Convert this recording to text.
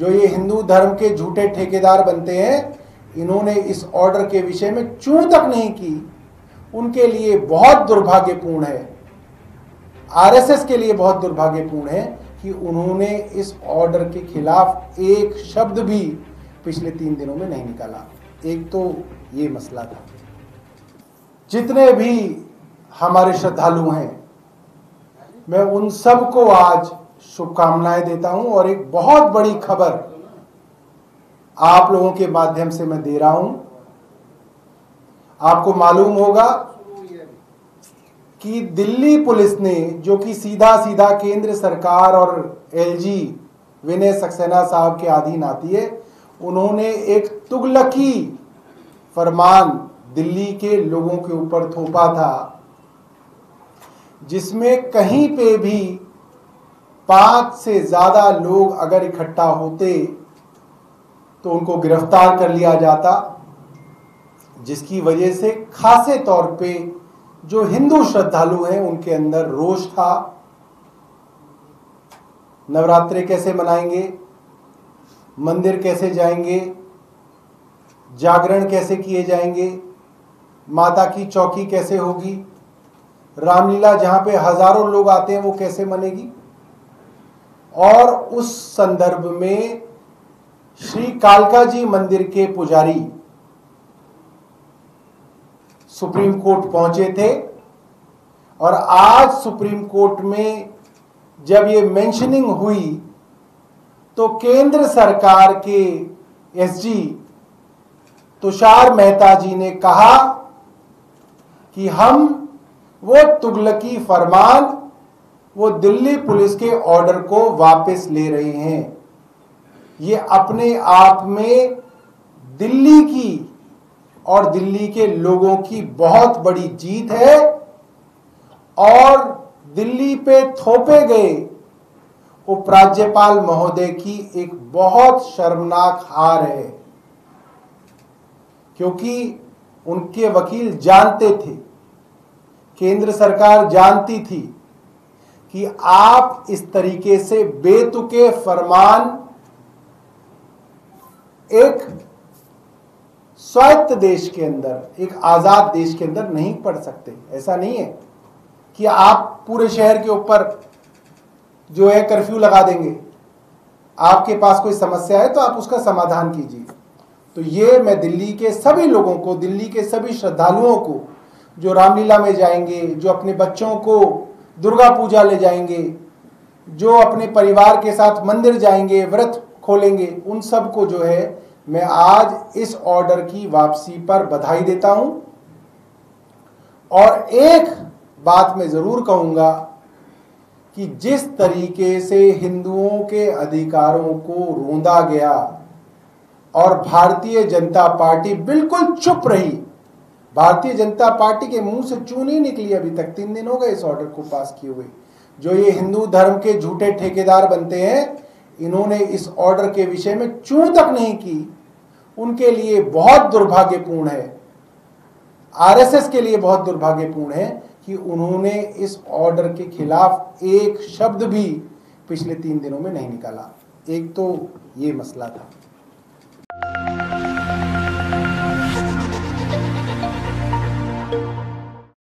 जो ये हिंदू धर्म के झूठे ठेकेदार बनते हैं, इन्होंने इस ऑर्डर के विषय में चूं तक नहीं की, उनके लिए बहुत दुर्भाग्यपूर्ण है। आरएसएस के लिए बहुत दुर्भाग्यपूर्ण है कि उन्होंने इस ऑर्डर के खिलाफ एक शब्द भी पिछले 3 दिनों में नहीं निकाला। एक तो ये मसला था। जितने भी हमारे श्रद्धालु हैं, मैं उन सब को आज शुभकामनाएं देता हूं और एक बहुत बड़ी खबर आप लोगों के माध्यम से मैं दे रहा हूं। आपको मालूम होगा कि दिल्ली पुलिस ने, जो कि सीधा सीधा केंद्र सरकार और एलजी विनय सक्सेना साहब के अधीन आती है, उन्होंने एक तुगलकी फरमान दिल्ली के लोगों के ऊपर थोपा था, जिसमें कहीं पे भी 5 से ज्यादा लोग अगर इकट्ठा होते तो उनको गिरफ्तार कर लिया जाता, जिसकी वजह से खासे तौर पे जो हिंदू श्रद्धालु हैं उनके अंदर रोष था। नवरात्रे कैसे मनाएंगे, मंदिर कैसे जाएंगे, जागरण कैसे किए जाएंगे, माता की चौकी कैसे होगी, रामलीला जहां पे हजारों लोग आते हैं वो कैसे मनेगी। और उस संदर्भ में श्री कालका जी मंदिर के पुजारी सुप्रीम कोर्ट पहुंचे थे और आज सुप्रीम कोर्ट में जब ये मेंशनिंग हुई तो केंद्र सरकार के एसजी तुषार मेहता जी ने कहा कि हम वो तुगलकी फरमान, वो दिल्ली पुलिस के ऑर्डर को वापस ले रहे हैं। ये अपने आप में दिल्ली की और दिल्ली के लोगों की बहुत बड़ी जीत है और दिल्ली पे थोपे गए उपराज्यपाल महोदय की एक बहुत शर्मनाक हार है, क्योंकि उनके वकील जानते थे, केंद्र सरकार जानती थी कि आप इस तरीके से बेतुके फरमान एक स्वायत्त देश के अंदर, एक आजाद देश के अंदर नहीं पढ़ सकते। ऐसा नहीं है कि आप पूरे शहर के ऊपर जो है कर्फ्यू लगा देंगे। आपके पास कोई समस्या है तो आप उसका समाधान कीजिए। तो ये मैं दिल्ली के सभी लोगों को, दिल्ली के सभी श्रद्धालुओं को जो रामलीला में जाएंगे, जो अपने बच्चों को दुर्गा पूजा ले जाएंगे, जो अपने परिवार के साथ मंदिर जाएंगे, व्रत खोलेंगे, उन सब को जो है मैं आज इस ऑर्डर की वापसी पर बधाई देता हूं। और एक बात मैं जरूर कहूंगा कि जिस तरीके से हिंदुओं के अधिकारों को रोंदा गया और भारतीय जनता पार्टी बिल्कुल चुप रही, भारतीय जनता पार्टी के मुंह से चूं नहीं निकली अभी तक, 3 दिन हो गए इस ऑर्डर को पास किए हुए। जो ये हिंदू धर्म के झूठे ठेकेदार बनते हैं, इन्होंने इस ऑर्डर के विषय में चूं तक नहीं की, उनके लिए बहुत दुर्भाग्यपूर्ण है। आरएसएस के लिए बहुत दुर्भाग्यपूर्ण है कि उन्होंने इस ऑर्डर के खिलाफ एक शब्द भी पिछले 3 दिनों में नहीं निकाला। एक तो ये मसला था।